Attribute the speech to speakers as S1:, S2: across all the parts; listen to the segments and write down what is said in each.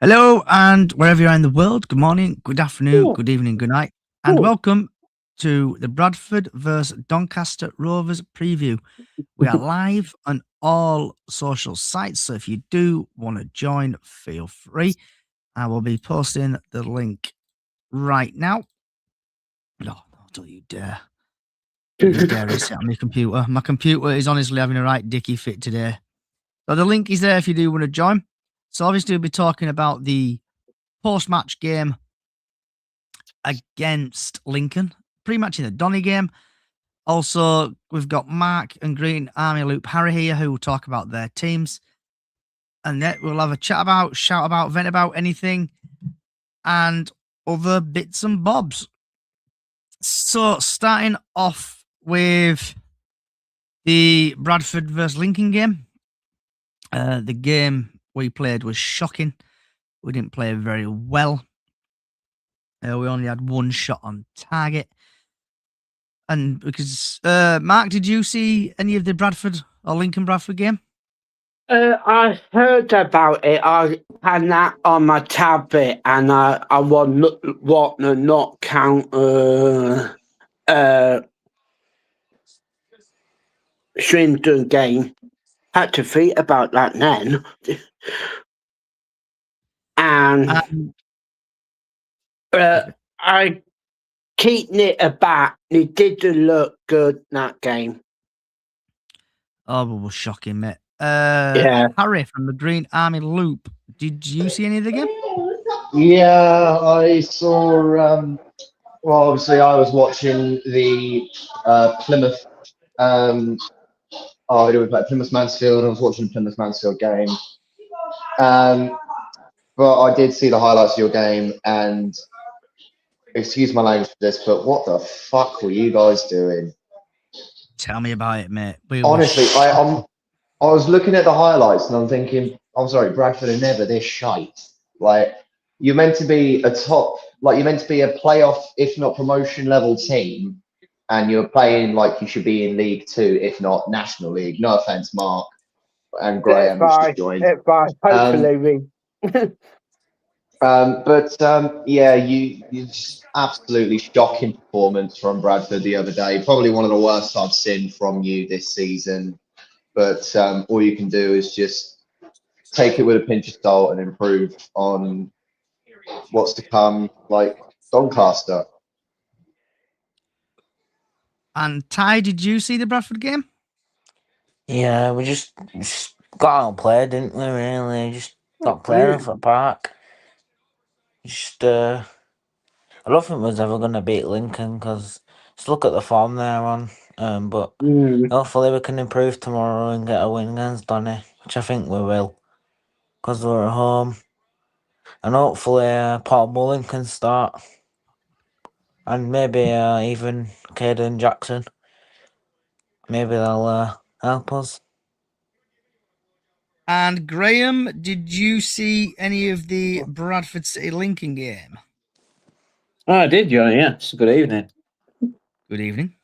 S1: Hello, and wherever you are in the world, good morning, good afternoon,
S2: Ooh,
S1: good evening, good night, and
S2: ooh.
S1: welcome to the Bradford vs Doncaster Rovers preview. We are live on all social sites, so if you do want to join, feel free. I will be posting the link right now. No, don't you dare. Don't you dare reset on my computer. My computer is honestly having a right dicky fit today. So the link is there if you do want to join. So obviously we'll be talking about the post-match game against Lincoln, pretty much in the Donny game. Also, we've got Mark and Green Army Loop Harry here who will talk about their teams. And then we'll have a chat about, shout about, vent about anything and other bits and bobs. So, starting off with the Bradford versus Lincoln game. The game we played was shocking. We didn't play very well. We only had one shot on target. And because Mark, did you see any of the Bradford or Lincoln Bradford game?
S2: I heard about it. I had that on my tablet, and I want to not count Swindon game. Had to think about that then, and I keeping it about. It didn't look good that game.
S1: Oh, it was shocking, mate.
S2: Yeah.
S1: Harry from the Green Army Loop. Did you see any of the game?
S3: Yeah, I saw. Well, obviously, I was watching the Plymouth. Who do we play? Plymouth Mansfield. I was watching the Plymouth Mansfield game. But I did see the highlights of your game, and excuse my language for this, but what the fuck were you guys doing?
S1: Tell me about it, mate.
S3: Honestly, I was looking at the highlights and I'm thinking, I'm sorry, Bradford are never this shite. Like, you're meant to be a playoff, if not promotion level team, and you're playing like you should be in League Two, if not National League. No offense, Mark and Graham, who's just joined.
S2: Hopefully,
S3: Yeah, you just absolutely shocking performance from Bradford the other day. Probably one of the worst I've seen from you this season. But all you can do is just take it with a pinch of salt and improve on what's to come, like Doncaster.
S1: And Ty, did you see the Bradford game?
S4: Yeah, we just got out and played, didn't we? Really, just got playing off at the park. Just, I don't think we was ever going to beat Lincoln because just look at the form they're on. But hopefully we can improve tomorrow and get a win against Donny, which I think we will, because we're at home. And hopefully Portable Lincoln start, and maybe even Caden Jackson. Maybe they'll help us.
S1: And Graham, did you see any of the Bradford City Lincoln game?
S5: Oh, I did, Johnny. Yes. Good evening.
S1: Good evening.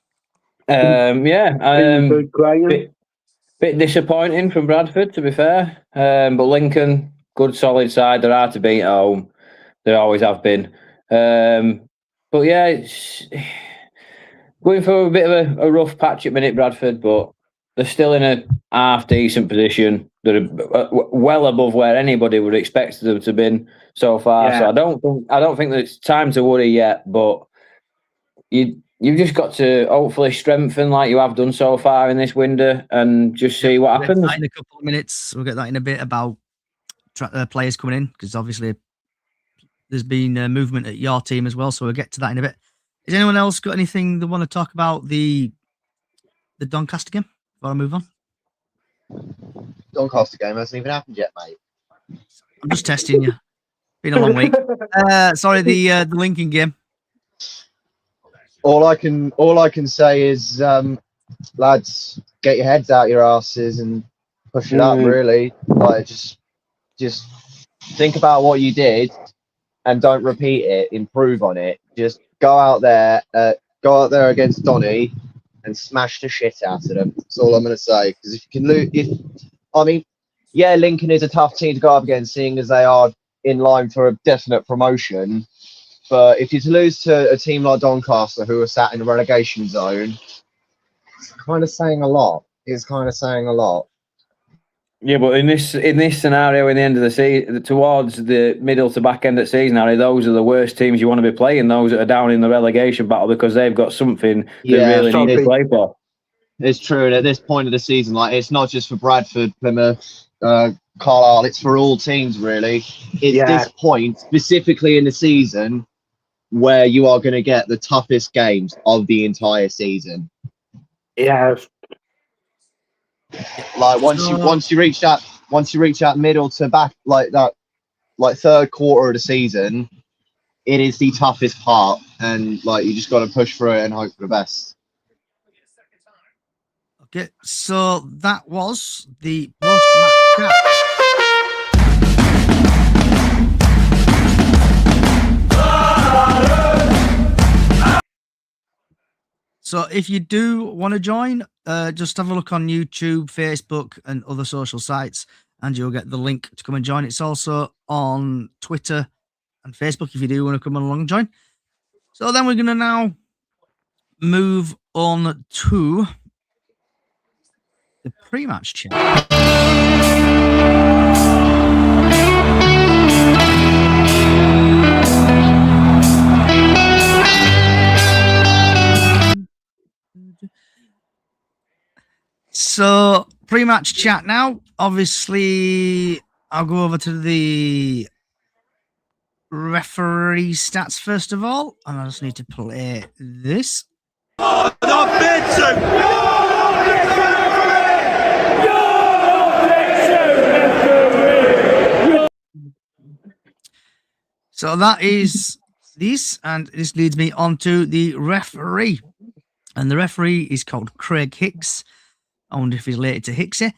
S5: Bit disappointing from Bradford, to be fair. But Lincoln, good solid side. They're hard to beat at home. They always have been. But yeah, it's going for a bit of a rough patch at minute, Bradford. But they're still in a half decent position. They're well above where anybody would expect them to be so far.
S2: Yeah.
S5: So I don't think that it's time to worry yet. But you've just got to hopefully strengthen like you have done so far in this window and just see what happens.
S1: In a couple of minutes, we'll get that in a bit about players coming in, because obviously there's been movement at your team as well. So we'll get to that in a bit. Has anyone else got anything they want to talk about the Doncaster game before I move on?
S3: Doncaster game hasn't even happened yet, mate.
S1: I'm just testing you. Been a long week. Sorry, the Lincoln game.
S3: All I can say is, lads, get your heads out your asses and push it up. Really, like just think about what you did and don't repeat it. Improve on it. Just go out there against Donny and smash the shit out of them. That's all I'm going to say. Because if you can lose, Lincoln is a tough team to go up against, seeing as they are in line for a definite promotion. But if you lose to a team like Doncaster, who are sat in the relegation zone, it's kind of saying a lot. It's kind of saying a lot.
S5: Yeah, but in this scenario, in the end of the season, towards the middle to back end of the season, Harry, those are the worst teams you want to be playing. Those that are down in the relegation battle because they've got something they really need to play for.
S3: It's true, and at this point of the season, like it's not just for Bradford, Plymouth, Carlisle. It's for all teams, really. It's this point, specifically in the season, where you are going to get the toughest games of the entire season.
S2: Yeah.
S3: Like once you reach that middle to back, like that, like third quarter of the season, it is the toughest part, and like you just got to push through it and hope for the best.
S1: Okay, so that was the post-match chat. So if you do want to join, just have a look on YouTube, Facebook, and other social sites, and you'll get the link to come and join. It's also on Twitter and Facebook if you do want to come along and join. So then we're going to now move on to the pre-match chat. So pre-match chat now. Obviously, I'll go over to the referee stats first of all, and I just need to play this. So that is this, and this leads me on to the referee. And the referee is called Craig Hicks. I wonder if he's related to Hicksy.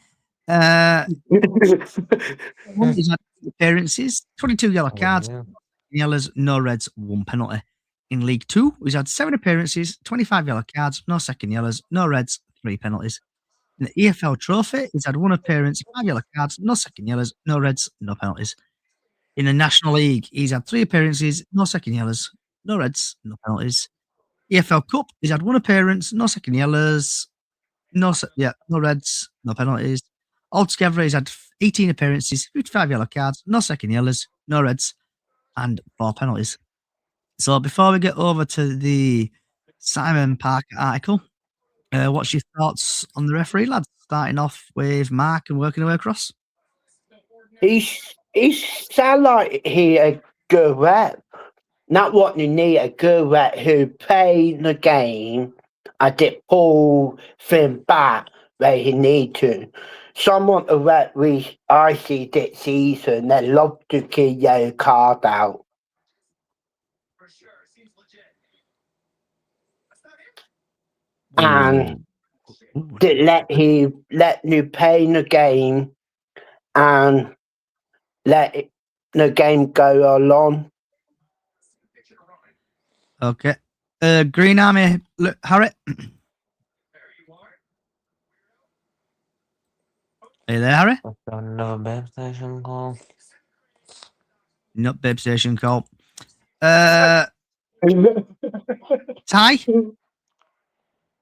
S1: He's had appearances, 22 yellow cards, yellows, no reds, 1 penalty. In League 2, he's had 7 appearances, 25 yellow cards, no second yellows, no reds, 3 penalties. In the EFL Trophy, he's had 1 appearance, 5 yellow cards, no second yellows, no reds, no penalties. In the National League, he's had 3 appearances, no second yellows, no reds, no penalties. EFL Cup, he's had 1 appearance, no second yellows, no reds, no penalties. Altogether, he's had 18 appearances, 55 yellow cards, no second yellows, no reds, and 4 penalties. So before we get over to the Simon Parker article, what's your thoughts on the referee, lads? Starting off with Mark and working our way across.
S2: He sound like he a good rep. Not what you need, a good rep who play the game and did pull things back where he need to. Someone a rep I see this season, they love to get yellow card out. And let you play in the game and let the game go along.
S1: Okay. Green Army, look, Harry. Are you there, Harry?
S4: Another babe station call.
S1: Not babe station call. Ty?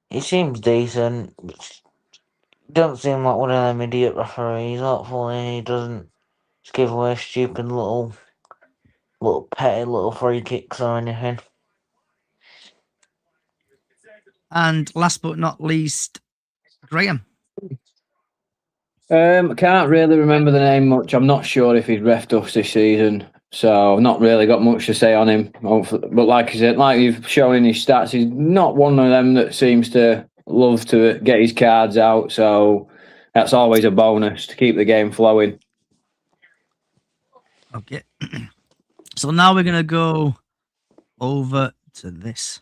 S4: He seems decent. Don't seem like one of them idiot referees. Hopefully he doesn't just give away stupid little petty little free kicks or anything.
S1: And last but not least, Graham.
S5: I can't really remember the name much. I'm not sure if he's refed us this season, so I've not really got much to say on him. But like I said, like you've shown in his stats, he's not one of them that seems to love to get his cards out, so that's always a bonus to keep the game flowing.
S1: Okay. So now we're going to go over to this.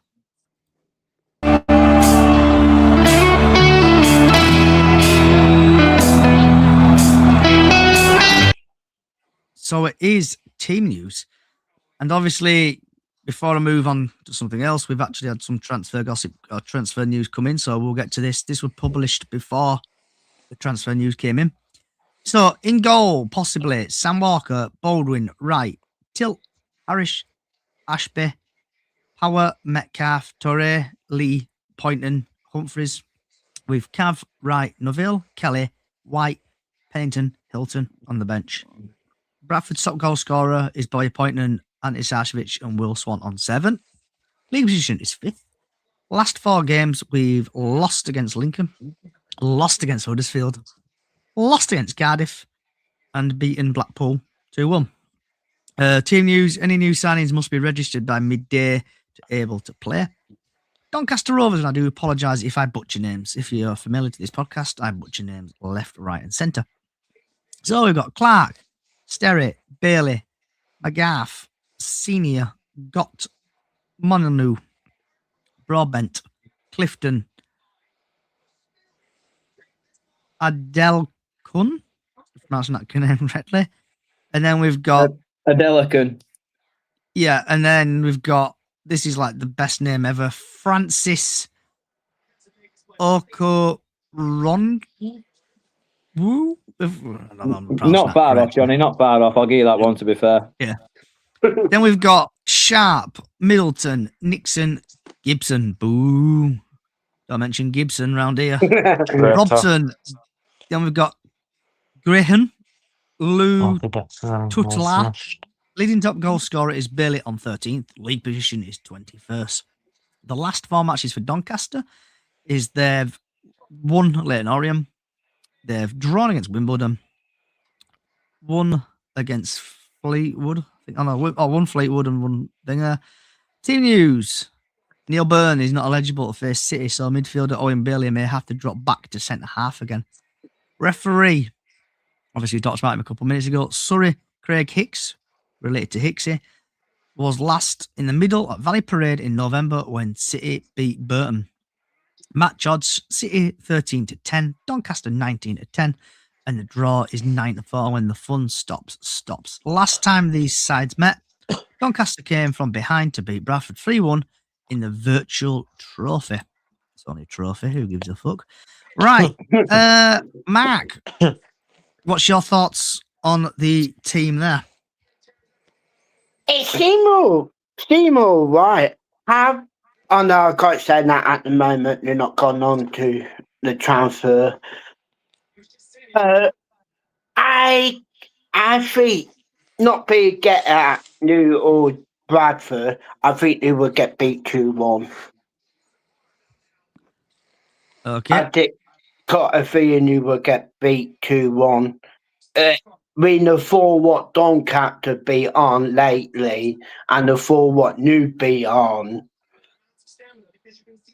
S1: So it is team news. And obviously, before I move on to something else, we've actually had some transfer gossip or transfer news come in. So we'll get to this. This was published before the transfer news came in. So in goal, possibly Sam Walker, Baldwin, Wright, Tilt, Harris, Ashby, Power, Metcalf, Torre, Lee, Poynton, Humphries. With Cav, Wright, Neville, Kelly, White, Pennington, Hilton on the bench. Bradford's top goal scorer is Boy Poynton, Ante Sarcevic, and Will Swan on 7. League position is 5th. Last 4 games, we've lost against Lincoln, lost against Huddersfield, lost against Cardiff, and beaten Blackpool 2-1. Team news, any new signings must be registered by midday to able to play. Doncaster Rovers, and I do apologise if I butcher names. If you're familiar to this podcast, I butcher names left, right, and centre. So we've got Clark, Sterry, Bailey, McGaff, Senior, Gott, Monanu, Broadbent, Clifton, Adelkun, if I'm pronouncing that name correctly. And then we've got
S5: Adelicon.
S1: Yeah, and then we've got, this is like the best name ever, Francis Okoronwu.
S5: Not far off, Johnny. Not far off. I'll give you that one, to be fair.
S1: Yeah. Then we've got Sharp, Middleton, Nixon, Gibson. Boo. Don't mention Gibson round here. Robson. Then we've got Graham, Lou Tutla. Leading top goal scorer is Bailey on 13th. League position is 21st. The last 4 matches for Doncaster is they've won Leyton Orient, they've drawn against Wimbledon, won against Fleetwood. One Fleetwood and one Dinger. Team news. Neil Byrne is not eligible to face City, so midfielder Owen Bailey may have to drop back to centre half again. Referee, obviously we talked about him a couple of minutes ago. Surrey Craig Hicks, related to Hicksy, was last in the middle at Valley Parade in November when City beat Burton. Match odds, City 13-10, Doncaster 19-10, and the draw is 9-4 when the fun stops. Last time these sides met, Doncaster came from behind to beat Bradford 3-1 in the virtual trophy. It's only a trophy, who gives a fuck? Right, Mark, what's your thoughts on the team there?
S2: It seemed all right. I know I can't say that at the moment. They're not gone on to the transfer. I think not be get at New or Bradford. I think they will get beat 2-1.
S1: Okay.
S2: I did got a feeling you will get beat 2-1. We know for what Doncaster be on lately, and for what new be on,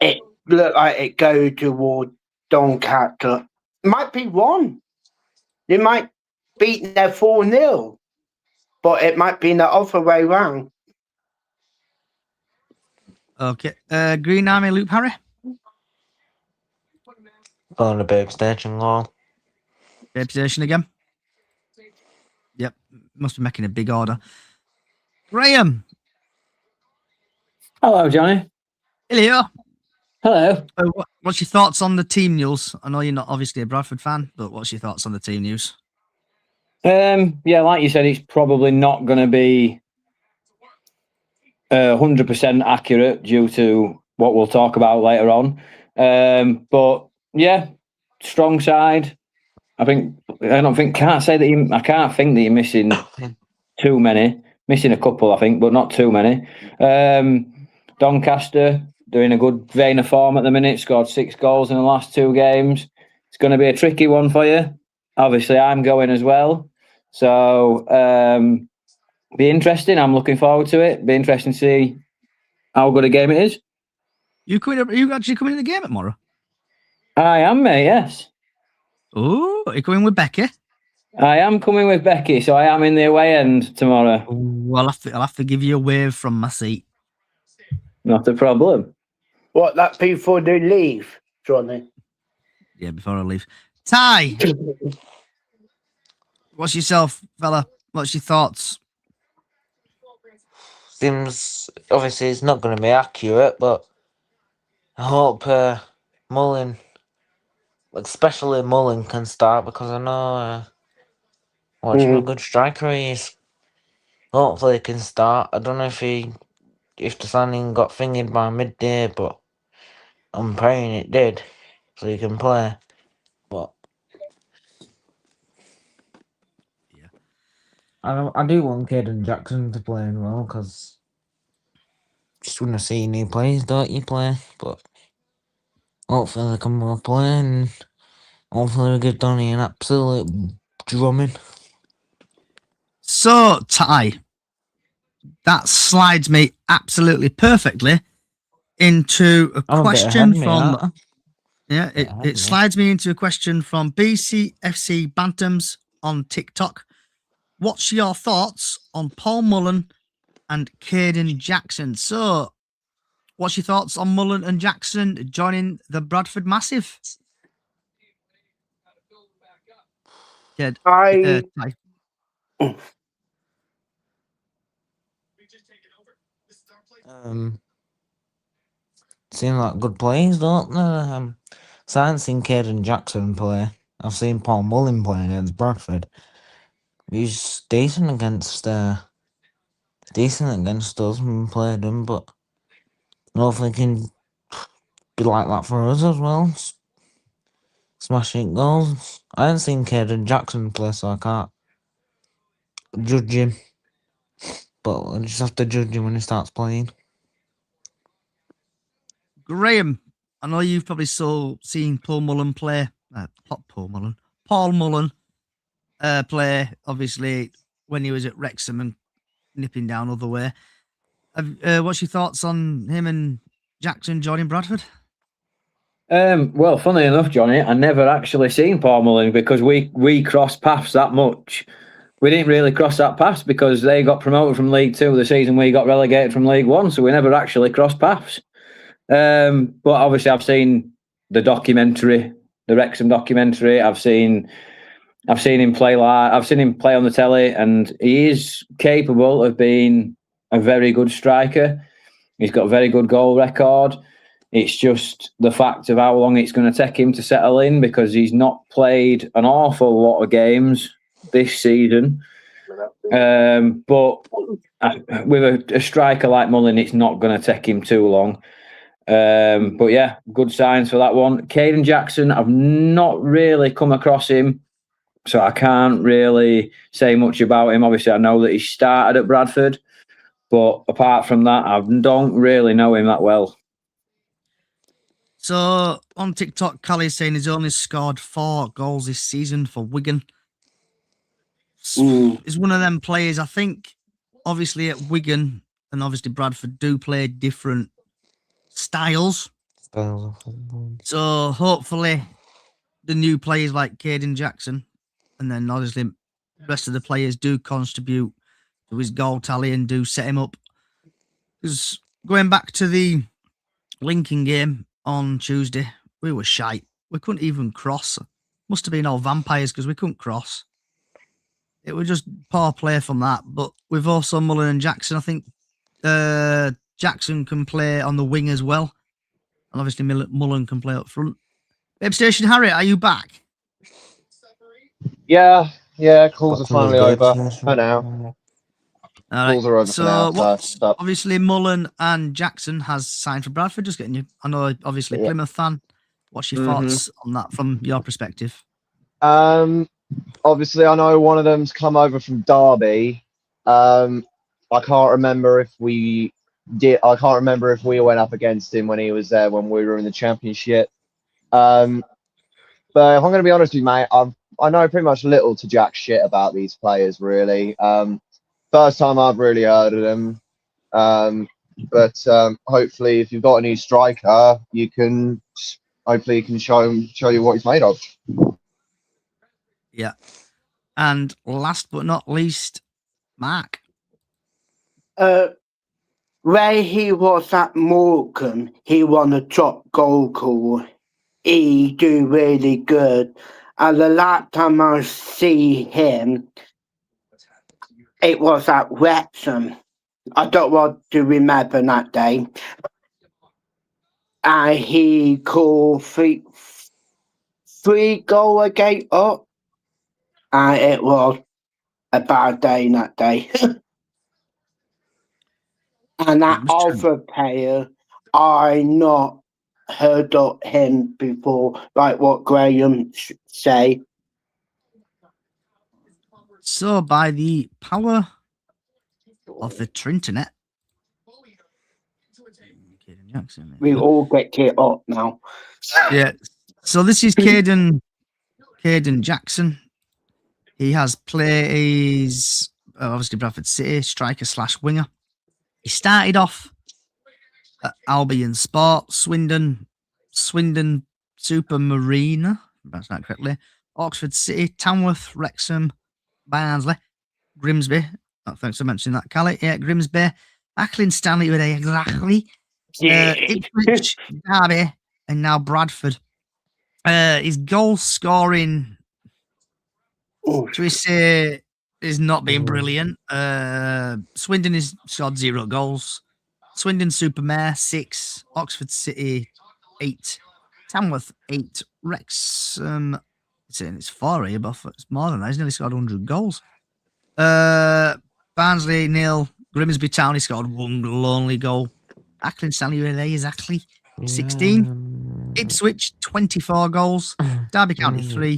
S2: it look like it go toward Doncaster. Might be 1. They might beat their 4-0, but it might be the other way round.
S1: Okay. Green Army Loop Harry.
S4: Going to Babe Station goal.
S1: Babe Station again. Yep. Must be making a big order. Graham.
S5: Hello, Johnny.
S1: Hello.
S5: Hello.
S1: What's your thoughts on the team news? I know you're not obviously a Bradford fan, but what's your thoughts on the team news?
S5: Yeah, like you said, it's probably not going to be 100% accurate due to what we'll talk about later on. But yeah, strong side. I can't think that you're missing too many. Missing a couple, I think, but not too many. Doncaster, they're in a good vein of form at the minute. Scored 6 goals in the last 2 games. It's going to be a tricky one for you. Obviously, I'm going as well. So, be interesting. I'm looking forward to it. Be interesting to see how good a game it is.
S1: Are you actually coming in the game tomorrow?
S5: I am, mate, yes.
S1: Oh, are you coming with Becky?
S5: I am coming with Becky, so I am in the away end tomorrow.
S1: Ooh, I'll have to give you a wave from my seat.
S5: Not a problem.
S2: What, that before they leave, Johnny?
S1: Yeah, before I leave. Ty, what's yourself, fella? What's your thoughts?
S4: Seems obviously it's not going to be accurate, but I hope Mullin, especially Mullin, can start because I know what a good striker he is. hopefully he can start. I don't know if the signing got fingered by midday, but I'm praying it did, so he can play. But
S1: Yeah.
S4: I do want Caden Jackson to play as well, because just want to see new players, don't you, play? But hopefully they can more play, and hopefully we give Donny an absolute drumming.
S1: So, Ty, that slides me absolutely perfectly into a
S4: I'm a bit ahead
S1: question
S4: of me,
S1: from.
S4: aren't I?
S1: Yeah,
S4: Bit ahead
S1: it
S4: of me.
S1: slides me into a question from BCFC Bantams on TikTok. What's your thoughts on Paul Mullen and Caden Jackson? So, what's your thoughts on Mullen and Jackson joining the Bradford Massive? Ked,
S2: I
S1: Ty.
S4: Seem like good players, don't they? So I haven't seen Caden Jackson play. I've seen Paul Mullen play against Bradford. He's decent against us when we played him, but I don't think he can be like that for us as well. Smashing goals. I haven't seen Caden Jackson play, so I can't judge him. But I just have to judge him when he starts playing.
S1: Graham, I know you've probably seen Paul Mullen play. Paul Mullen play, obviously, when he was at Wrexham and nipping down other way. What's your thoughts on him and Jackson joining Bradford?
S5: Well, funny enough, Johnny, I never actually seen Paul Mullen because we crossed paths that much. We didn't really cross that paths because they got promoted from League Two the season we got relegated from League One, so we never actually crossed paths. But obviously, I've seen the documentary, the Wrexham documentary. I've seen him play live. I've seen him play on the telly, and he is capable of being a very good striker. He's got a very good goal record. It's just the fact of how long it's going to take him to settle in because he's not played an awful lot of games this season. But with a striker like Mullen, it's not going to take him too long. But yeah, good signs for that one. Caden Jackson, I've not really come across him, so I can't really say much about him. Obviously, I know that he started at Bradford, but apart from that, I don't really know him that well.
S1: So on TikTok, Callie's saying he's only scored 4 goals this season for Wigan. He's one of them players, I think, obviously at Wigan and obviously Bradford do play different styles. So hopefully the new players like Caden Jackson and then obviously the rest of the players do contribute to his goal tally and do set him up. Because going back to the Lincoln game on Tuesday, we were shite. We couldn't even cross. Must have been all vampires because we couldn't cross. It was just poor play from that. But with also Mullen and Jackson, I think Jackson can play on the wing as well. And obviously Mullen can play up front. Babe Station Harry, are you back?
S3: Yeah, calls are finally over for now.
S1: All right.
S3: Calls are over
S1: So
S3: for now.
S1: what's
S3: Stop.
S1: obviously Mullen and Jackson has signed for Bradford. Just getting you. I know, obviously
S3: Yeah.
S1: Plymouth fan. What's your thoughts on that from your perspective?
S3: Obviously, I know one of them's come over from Derby. I can't remember if we did. I can't remember if we went up against him when he was there when we were in the Championship. But if I'm going to be honest with you, mate, I know pretty much little to jack shit about these players, really. First time I've really heard of them. But hopefully, if you've got a new striker, you can show you what he's made of.
S1: Yeah. And last but not least, Mark.
S2: Where he was at Morecambe, he won a top goal call. He do really good. And the last time I see him, it was at Wrexham. I don't want to remember that day. And he called three goal a game up. And it was a bad day that day. And that
S1: was true.
S2: other player, I not heard of him before, like what Graham say.
S1: So, by the power of the Trinternet, Caden Jackson.
S2: We all get it up now.
S1: Yeah. So this is Caden Jackson. He has plays obviously Bradford City, striker / winger. He started off at Albion Sport, Swindon Super Marina, if that's not correctly, Oxford City, Tamworth, Wrexham, Barnsley, Grimsby. Oh, thanks for mentioning that, Callie. Yeah, Grimsby, Acklin Stanley with a exactly. Ipswich, Derby, and now Bradford. His goal scoring, should we say, is not being brilliant. Swindon is scored 0 goals. Swindon Supermare 6, Oxford City 8, Tamworth 8, Wrexham. It's 4 here, but it's more than that. He's nearly scored 100 goals. Barnsley 0, Grimsby Town. He scored 1 lonely goal. Acklin Stanley there exactly 16. Ipswich 24 goals. Derby County 3,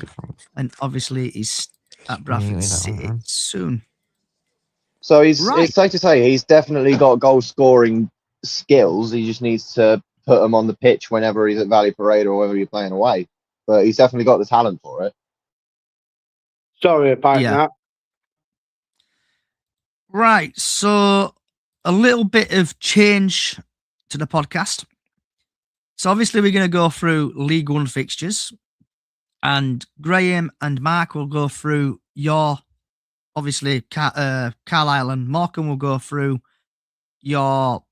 S1: and obviously he's at Bradford City soon.
S3: So it's safe to say he's definitely got goal scoring skills. He just needs to put them on the pitch whenever he's at Valley Parade or whether you're playing away. But he's definitely got the talent for it.
S2: Sorry about that.
S1: Right, so a little bit of change to the podcast. So obviously we're going to go through League One fixtures, and Graham and Mark will go through your, obviously, Carlisle and Morecambe will go through your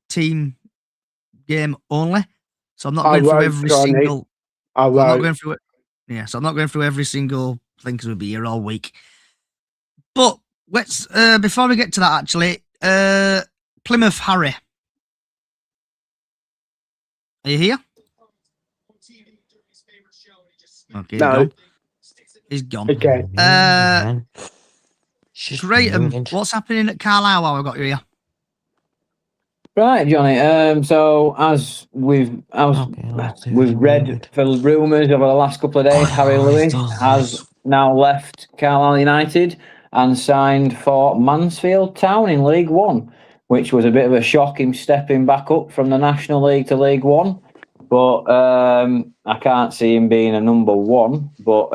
S1: team game only. So I'm not going through every single. I'm not going through it. Yeah, so I'm not going through every single thing because we'll be here all week. But let's before we get to that, actually, Plymouth Harry, are you here? Okay,
S2: No.
S1: He's gone.
S2: Okay.
S1: Graham, what's happening at Carlisle while I've got you here?
S5: Right, Johnny. So as we've read for rumours over the last couple of days, Harry Lewis has now left Carlisle United and signed for Mansfield Town in League One, which was a bit of a shock, him stepping back up from the National League to League One. But I can't see him being a number one. But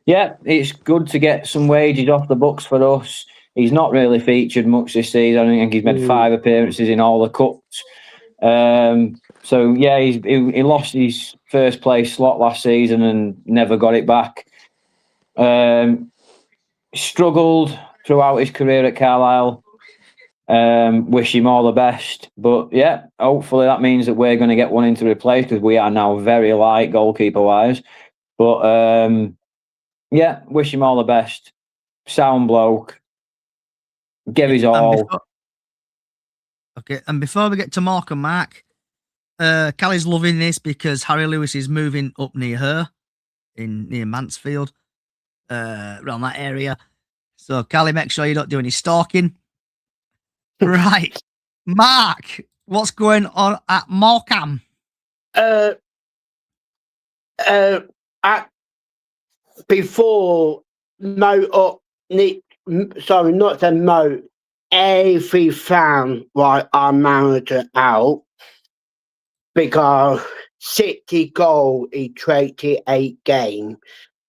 S5: yeah, it's good to get some wages off the books for us. He's not really featured much this season. I think he's made 5 appearances in all the cups. So yeah, he lost his first place slot last season and never got it back. Struggled throughout his career at Carlisle. Wish him all the best. But yeah, hopefully that means that we're going to get one in to replace, because we are now very light goalkeeper wise. But yeah, wish him all the best. Sound bloke. Give his all.
S1: And before we get to Mark and Mark, Callie's loving this because Harry Lewis is moving up near her, near Mansfield, around that area. So Callie, make sure you don't do any stalking. Right, Mark, what's going on at Morecambe?
S2: Before sorry, not the Mo. Every fan, like our manager out, because 60 goal in 28 games,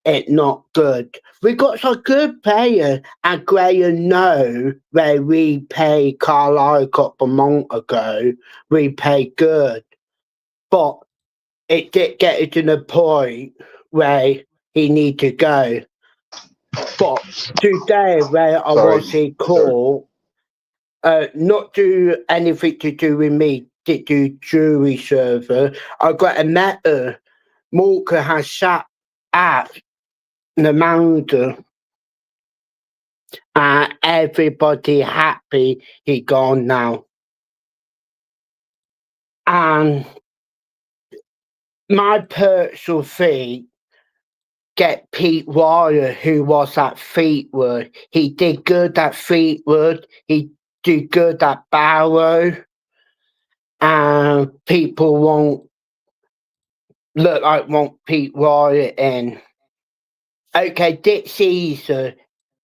S2: it's not good. We got some good players, and Graham know where we pay Carlisle a couple of months ago, we pay good. But it did get it to the point where he need to go. But today, where I was in court, not do anything to do with me, to do jury server, I got a matter. Morka has sat at the manager, and everybody happy he gone now. And my personal thing, get Pete Wire, who was at Fleetwood. He did good at Fleetwood. He do good at Barrow, and people won't look like want Pete Wyatt in. Okay, this season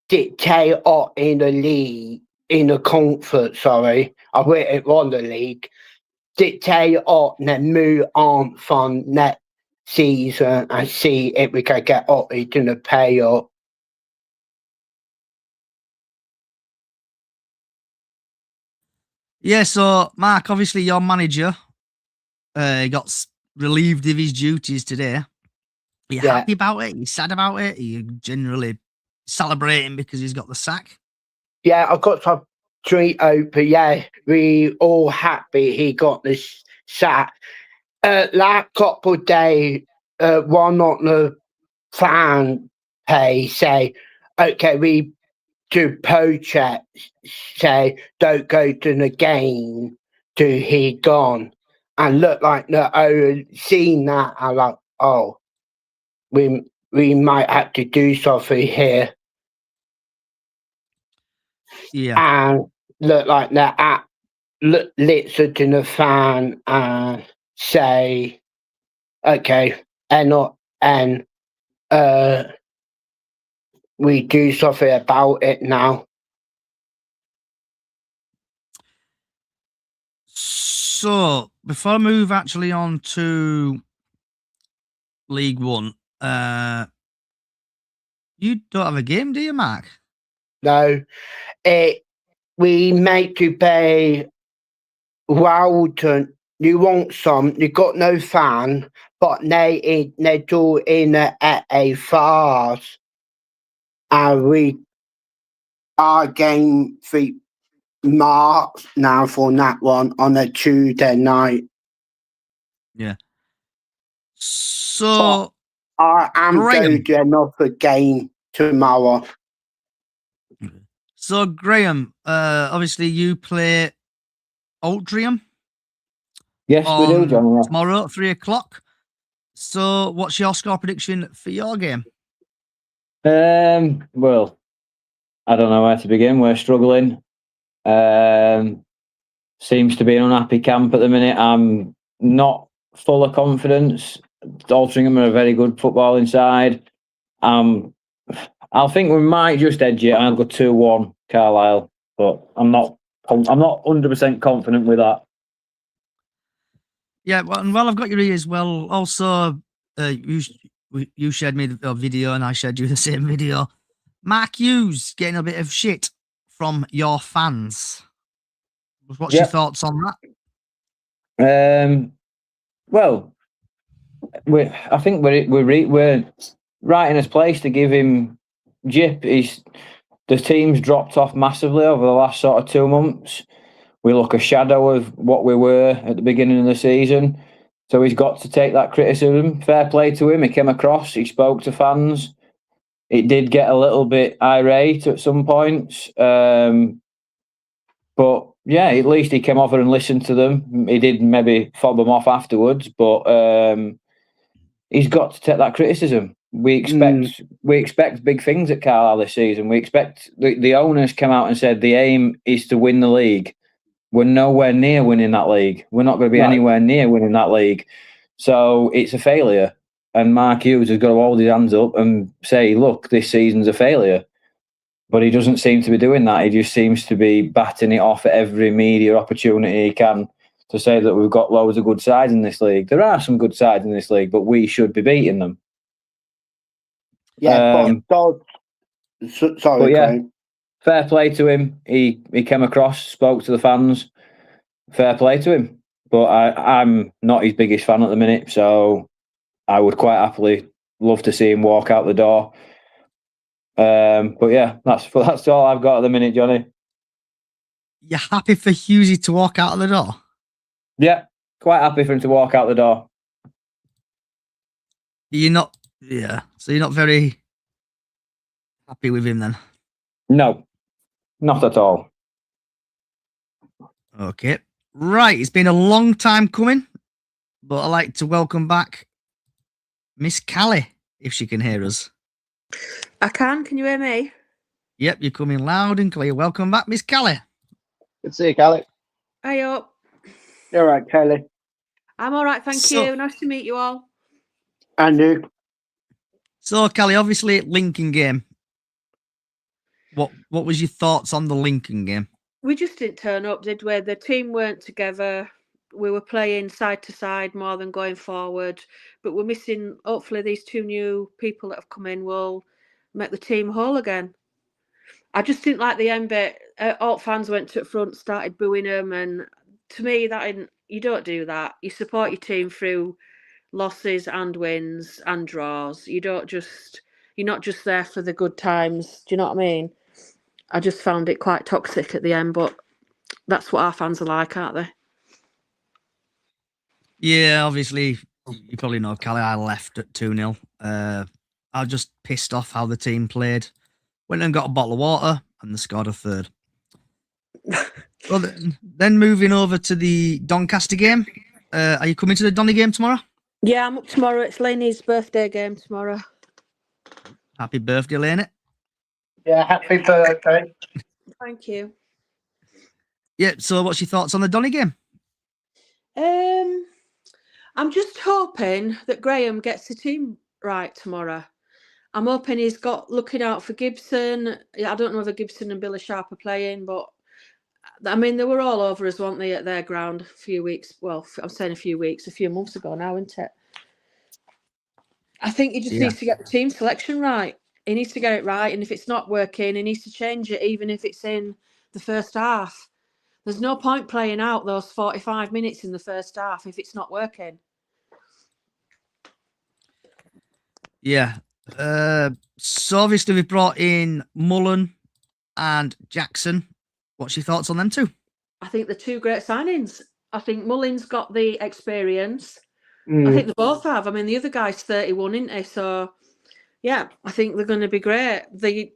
S2: dictate up in the league, in the conference, sorry. I went it wrong, the league. Dictate up and then move on from next season and see if we can get up into the pay up.
S1: Yeah, so Mark, obviously your manager got relieved of his duties today. Are you
S2: Yeah.
S1: happy about it? Are you sad about it? Are you generally celebrating because he's got the sack?
S2: Yeah, I got some treat open. Yeah, we all happy he got this sack. Last couple of days, one on the fan page say, okay, we do protest, say, don't go to the game till he gone. And look like the owner seen that, I'm like, oh, we might have to do something here.
S1: Yeah.
S2: And look like that app listen to the fan and say, okay, and we do something about it now.
S1: So before I move actually on to League One, you don't have a game, do you, Mark?
S2: No, we make you pay Walton. You want some? You got no fan, but they do in at a farce, and we are game for March now for that one on a Tuesday night.
S1: Yeah. So
S2: I am
S1: Graham.
S2: going to another game tomorrow.
S1: So Graham, obviously you play Altrincham.
S5: Yes, we do, John.
S1: Tomorrow at 3:00. So what's your score prediction for your game?
S5: Well, I don't know where to begin. We're struggling. Seems to be an unhappy camp at the minute. I'm not full of confidence. Altrincham are a very good footballing side. I think we might just edge it. I'll go 2-1 Carlisle, but I'm not 100% confident with that.
S1: Yeah, well, and while I've got your ears, well, also you shared me the video and I shared you the same video. Mark Hughes getting a bit of shit from your fans. What's your thoughts on
S5: that? Well, I think we're right in his place to give him jip. The team's dropped off massively over the last sort of 2 months. We look a shadow of what we were at the beginning of the season. So he's got to take that criticism. Fair play to him. He came across, he spoke to fans. It did get a little bit irate at some points. But yeah, at least he came over and listened to them. He did maybe fob them off afterwards, but he's got to take that criticism. We expect big things at Carlisle this season. We expect the owners came out and said the aim is to win the league. We're nowhere near winning that league. We're not going to be anywhere near winning that league. So it's a failure. And Mark Hughes has got to hold his hands up and say, look, this season's a failure. But he doesn't seem to be doing that. He just seems to be batting it off at every media opportunity he can to say that we've got loads of good sides in this league. There are some good sides in this league, but we should be beating them.
S2: Yeah, sorry,
S5: yeah, fair play to him. He came across, spoke to the fans. Fair play to him. But I'm not his biggest fan at the minute, so I would quite happily love to see him walk out the door. But yeah, that's all I've got at the minute, Johnny.
S1: You're happy for Hughesy to walk out of the door?
S5: Yeah, quite happy for him to walk out the door.
S1: You're not, yeah. So you're not very happy with him then?
S5: No, not at all.
S1: Okay. Right, it's been a long time coming, but I'd like to welcome back Miss Callie, if she can hear us.
S6: I can you hear me?
S1: Yep, you're coming loud and clear. Welcome back, Miss Callie.
S3: Good to see you, Callie.
S6: Hey up.
S2: All right, Kelly.
S6: I'm all right, thank
S1: So-
S6: you. Nice to meet you all.
S2: And you.
S1: So, Kelly, obviously, Lincoln game. What was your thoughts on the Lincoln game?
S6: We just didn't turn up, did we? The team weren't together. We were playing side to side more than going forward. But we're missing, hopefully, these two new people that have come in will make the team whole again. I just didn't like the end bit. All fans went to the front, started booing them. And to me, you don't do that. You support your team through losses and wins and draws. You're not just there for the good times. Do you know what I mean? I just found it quite toxic at the end, but that's what our fans are like, aren't they?
S1: Yeah, obviously, you probably know, Kelly, I left at 2-0. I was just pissed off how the team played. Went and got a bottle of water, and they scored a third. Well, then moving over to the Doncaster game. Are you coming to the Donny game tomorrow?
S6: Yeah, I'm up tomorrow. It's Lainey's birthday game tomorrow.
S1: Happy birthday, Laney.
S2: Yeah, happy birthday.
S6: Thank you.
S1: Yeah, so what's your thoughts on the Donny game?
S6: I'm just hoping that Graham gets the team right tomorrow. I'm hoping he's got looking out for Gibson. I don't know whether Gibson and Billy Sharp are playing, but I mean, they were all over us, weren't they, at their ground a few weeks. Well, I'm saying a few months ago now, isn't it? I think he just needs to get the team selection right. He needs to get it right. And if it's not working, he needs to change it, even if it's in the first half. There's no point playing out those 45 minutes in the first half if it's not working.
S1: Yeah. So obviously we brought in Mullen and Jackson. What's your thoughts on them two?
S6: I think they're two great signings. I think Mullen's got the experience. I think they both have. I mean, the other guy's 31, isn't he? So, yeah, I think they're going to be great. The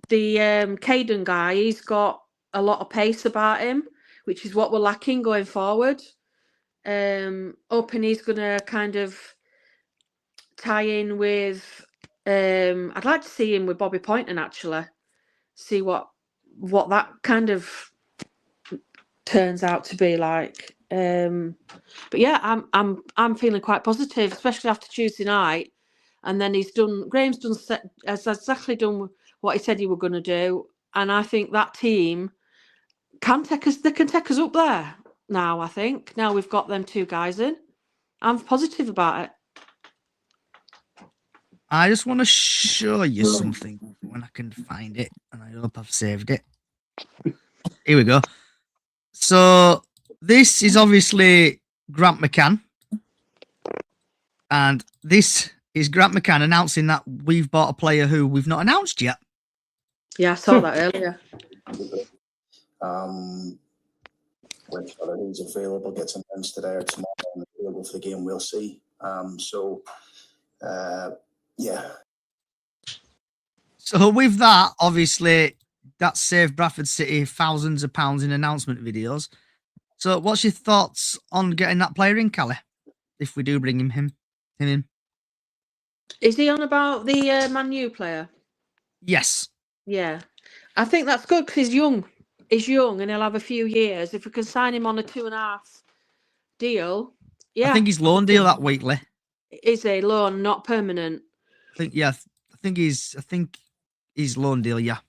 S6: Caden guy, he's got a lot of pace about him, which is what we're lacking going forward. Hoping he's going to kind of tie in with. I'd like to see him with Bobby Poynton, actually. See what that kind of turns out to be like. But yeah, I'm feeling quite positive, especially after Tuesday night. And then Graham's has exactly done what he said he were going to do. And I think that team can take us up there now, I think. Now we've got them two guys in. I'm positive about it.
S1: I just want to show you something when I can find it, and I hope I've saved it. Here we go. So this is obviously Grant McCann, and this is Grant McCann announcing that we've bought a player who we've not announced yet.
S6: Yeah, I saw that earlier.
S7: Whether he's available gets announced today or tomorrow and available for the game, we'll see. Yeah.
S1: So with that, obviously, that saved Bradford City thousands of pounds in announcement videos. So what's your thoughts on getting that player in, Callie? If we do bring him in?
S6: Is he on about the Man U player?
S1: Yes.
S6: Yeah. I think that's good because he's young. He's young and he'll have a few years. If we can sign him on a 2.5 deal, yeah.
S1: I think he's loan deal that weekly.
S6: Is a loan, not permanent.
S1: I think he's loan deal, yeah.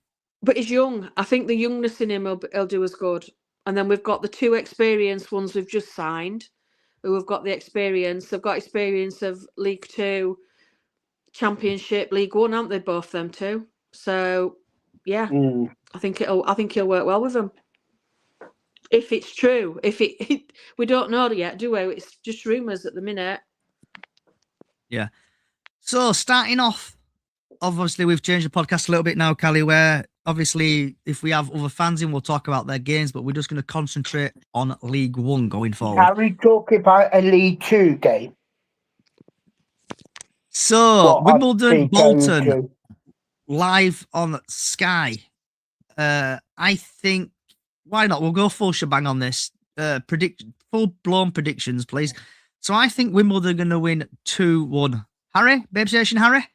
S6: But he's young. I think the youngness in him will do us good. And then we've got the two experienced ones we've just signed, who have got the experience. They've got experience of League Two, Championship, League One, aren't they? Both them two. So yeah, I think he'll work well with them. If it's true, we don't know yet, do we? It's just rumours at the minute.
S1: Yeah. So starting off, obviously we've changed the podcast a little bit now, Callie, where obviously if we have other fans in, we'll talk about their games, but we're just going to concentrate on League One going forward.
S2: Are we talking about a League Two game?
S1: So Wimbledon, Bolton,
S2: to?
S1: live on Sky. I think, why not? We'll go full shebang on this. Full-blown predictions, please. So I think Wimbledon are going to win 2-1. Harry? Babe Station, Harry?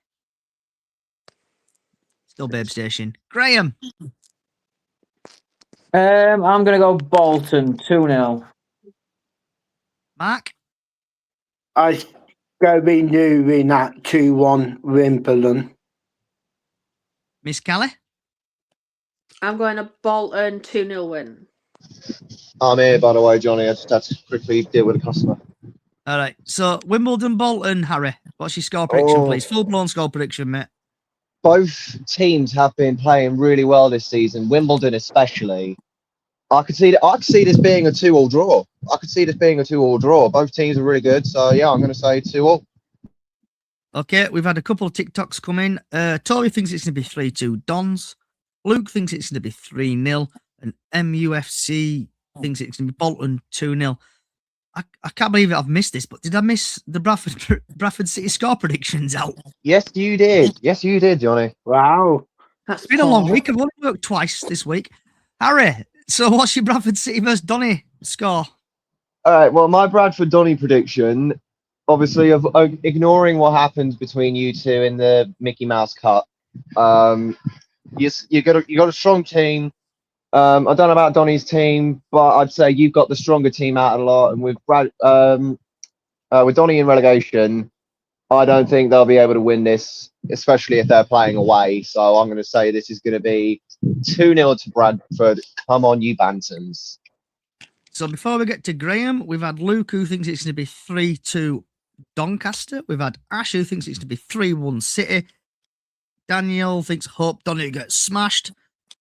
S1: Still Babe Station. Graham?
S5: I'm going to go Bolton 2-0.
S1: Mark?
S2: I go be new in that 2-1 Wimbledon.
S1: Miss Callie?
S6: I'm going to Bolton 2-0 win.
S3: I'm here, by the way, Johnny. I just had to quickly deal with a customer.
S1: All right. So Wimbledon, Bolton, Harry. What's your score prediction,
S3: Oh.
S1: please? Full-blown score prediction, mate.
S3: Both teams have been playing really well this season. Wimbledon, especially. I could see this being a 2-2 draw. Both teams are really good. So yeah, I'm going to say 2-2.
S1: Okay, we've had a couple of TikToks come in. Toby thinks it's going to be 3-2 Dons. Luke thinks it's going to be 3-0. And MUFC thinks it's going to be Bolton 2-0. I can't believe it, I've missed this, but did I miss the Bradford City score predictions out?
S3: Yes, you did. Yes, you did, Johnny.
S2: Wow.
S6: That's
S1: It's been a long week. I've only worked twice this week. Harry, so what's your Bradford City versus Donny score?
S3: All right. Well, my Bradford Donny prediction, obviously, of ignoring what happened between you two in the Mickey Mouse Cup. You got a strong team. I don't know about Donny's team, but I'd say you've got the stronger team out of the lot. And with Donny in relegation, I don't think they'll be able to win this, especially if they're playing away. So I'm going to say this is going to be 2-0 to Bradford. Come on, you Bantams.
S1: So before we get to Graham, we've had Luke, who thinks it's going to be 3-2 Doncaster. We've had Ash, who thinks it's going to be 3-1 City. Daniel thinks Hope Donny gets smashed.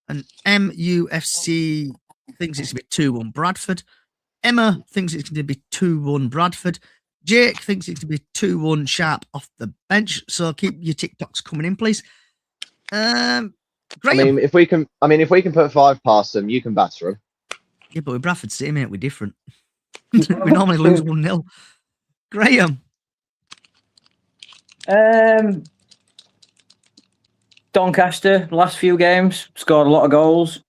S1: And MUFC thinks it's going to be 2-1 Bradford. Emma thinks it's going to be 2-1 Bradford. Jake thinks it's going to be 2-1 Sharp off the bench. So keep your TikToks coming in, please. Graham.
S3: I mean, if we can put 5 past them, you can batter them.
S1: Yeah, but with Bradford City, mate, we're different. We normally lose 1-0. Graham.
S5: Doncaster, last few games, scored a lot of goals.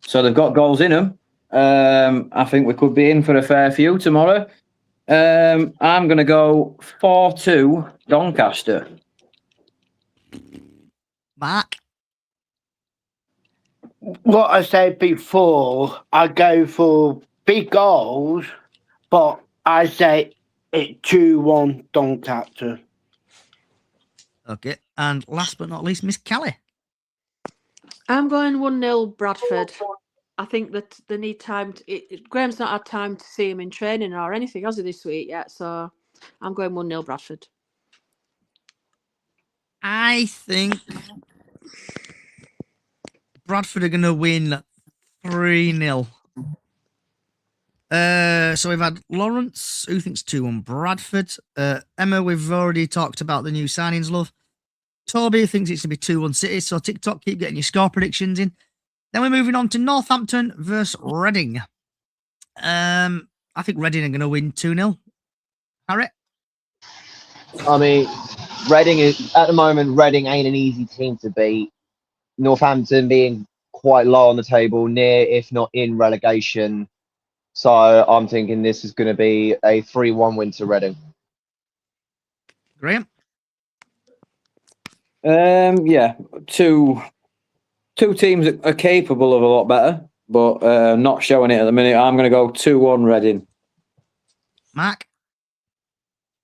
S5: So they've got goals in them. I think we could be in for a fair few tomorrow. I'm going to go 4-2 Doncaster.
S1: Mark.
S2: What I said before, I go for big goals, but I say it 2-1 Doncaster.
S1: Okay. And last but not least, Miss Kelly.
S6: I'm going 1-0 Bradford. I think that they need time. Graham's not had time to see him in training or anything, has he, this week yet? So I'm going 1-0 Bradford.
S1: I think Bradford are going to win 3-0. So we've had Lawrence, who thinks 2-1 Bradford. Emma, we've already talked about the new signings, love. Toby thinks it's going to be 2-1 City. So TikTok, keep getting your score predictions in. Then we're moving on to Northampton versus Reading. I think Reading are going to win 2-0. Harry?
S3: I mean, Reading is at the moment. Reading ain't an easy team to beat. Northampton being quite low on the table, near if not in relegation. So I'm thinking this is going to be a 3-1 win to Reading.
S1: Graham?
S5: Yeah, two teams that are capable of a lot better, but not showing it at the minute. I'm going to go 2-1 Reading.
S1: Mark?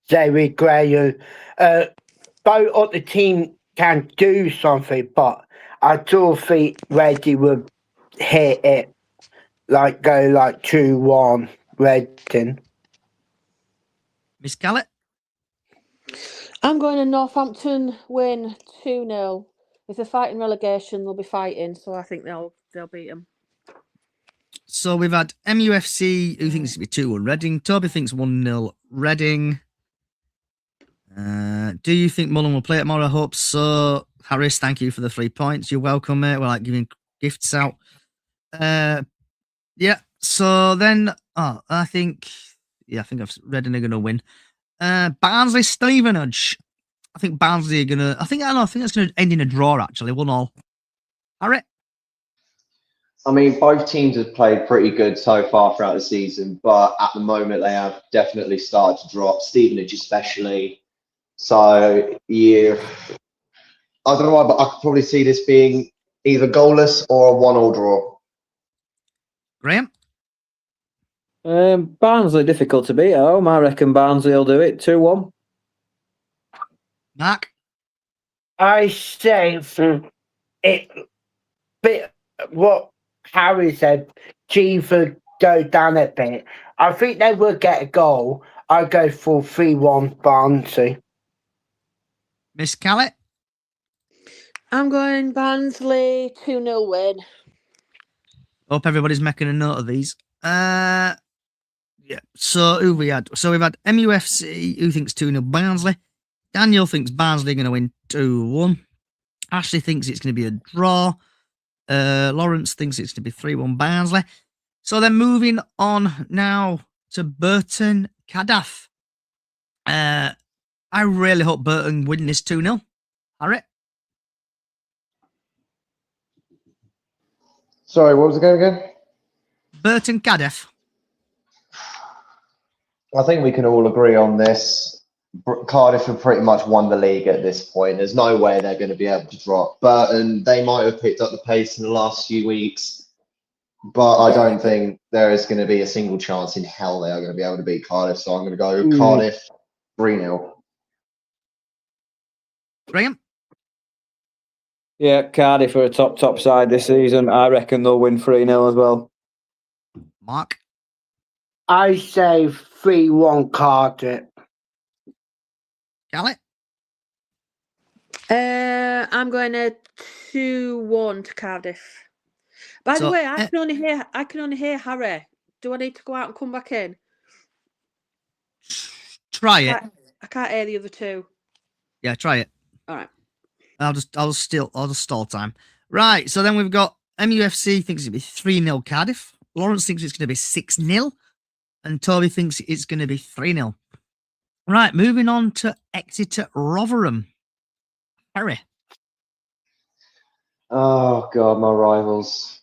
S2: David Graham. Both of the team can do something, but I do think Reading will hit it, go 2-1 Reading.
S1: Miss Callett?
S6: I'm going to Northampton win 2-0. If they're fighting relegation, they'll be fighting, so I think they'll beat them.
S1: So we've had MUFC, who thinks it's going to be 2-1 Reading. Toby thinks 1-0 Reading. Do you think Mullen will play it more? I hope so. Harris, thank you for the 3 points. You're welcome, mate. We're giving gifts out. Yeah. So then, I think Reading are going to win. Barnsley, Stevenage. I think Barnsley are going to. I think that's going to end in a draw. Actually, 1-1. Harry.
S3: I mean, both teams have played pretty good so far throughout the season, but at the moment they have definitely started to drop. Stevenage especially. So yeah, I don't know why, but I could probably see this being either goalless or a 1-1 draw.
S1: Graham?
S5: Barnsley difficult to beat at home. I reckon Barnsley will do it 2-1.
S1: Mark?
S2: I say it. Bit what Harry said. Chiefs go down a bit. I think they will get a goal. I go for 3-1 Barnsley.
S1: Miss Callett?
S6: I'm going Barnsley 2-0 win.
S1: Hope everybody's making a note of these. Yeah. So who we had? So we've had MUFC who thinks 2-0 Barnsley. Daniel thinks Barnsley are going to win 2-1. Ashley thinks it's going to be a draw. Lawrence thinks it's going to be 3-1 Barnsley. So then moving on now to Burton Cardiff. I really hope Burton win this 2-0. Harry?
S3: Sorry, what was the game again?
S1: Burton Cardiff.
S3: I think we can all agree on this. Cardiff have pretty much won the league at this point. There's no way they're going to be able to drop. Burton, they might have picked up the pace in the last few weeks, but I don't think there is going to be a single chance in hell they are going to be able to beat Cardiff. So I'm going to go Cardiff 3-0.
S1: Graham?
S5: Yeah, Cardiff are a top side this season. I reckon they'll win 3-0 as well.
S1: Mark?
S2: I say 3-1 Cardiff.
S1: Callett?
S6: I'm going to 2-1 to Cardiff. By the way, I can only hear Harry. Do I need to go out and come back in?
S1: Try it.
S6: I can't hear the other two.
S1: Yeah, try it.
S6: All right.
S1: I'll just stall time. Right, so then we've got MUFC thinks it'll be 3-0 Cardiff. Lawrence thinks it's going to be 6-0. And Toby thinks it's going to be 3-0. Right, moving on to Exeter Rotherham. Harry.
S3: Oh God, my rivals.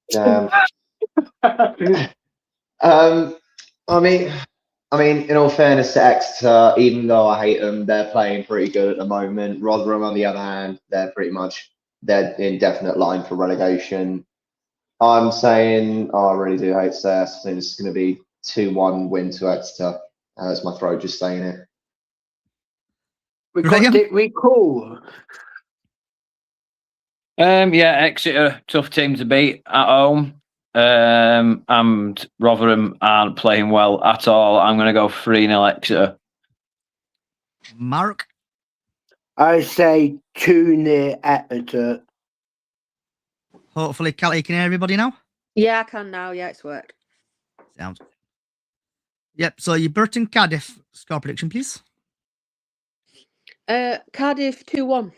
S3: Damn. I mean, in all fairness to Exeter, even though I hate them, they're playing pretty good at the moment. Rotherham, on the other hand, they're in definite line for relegation. I'm saying, I really do hate to say this, I think it's going to be 2-1 win to Exeter. That's my throat just saying it.
S2: We got it recall.
S5: Yeah, Exeter, tough team to beat at home. And Rotherham aren't playing well at all. I'm going to go 3-0 Exeter.
S1: Mark?
S2: I say 2-0 Exeter.
S1: Hopefully, Callie, you can hear everybody now?
S6: Yeah, I can now. Yeah, it's worked.
S1: Sounds. Yep, so your Burton Cardiff score prediction, please.
S6: Cardiff 2-1.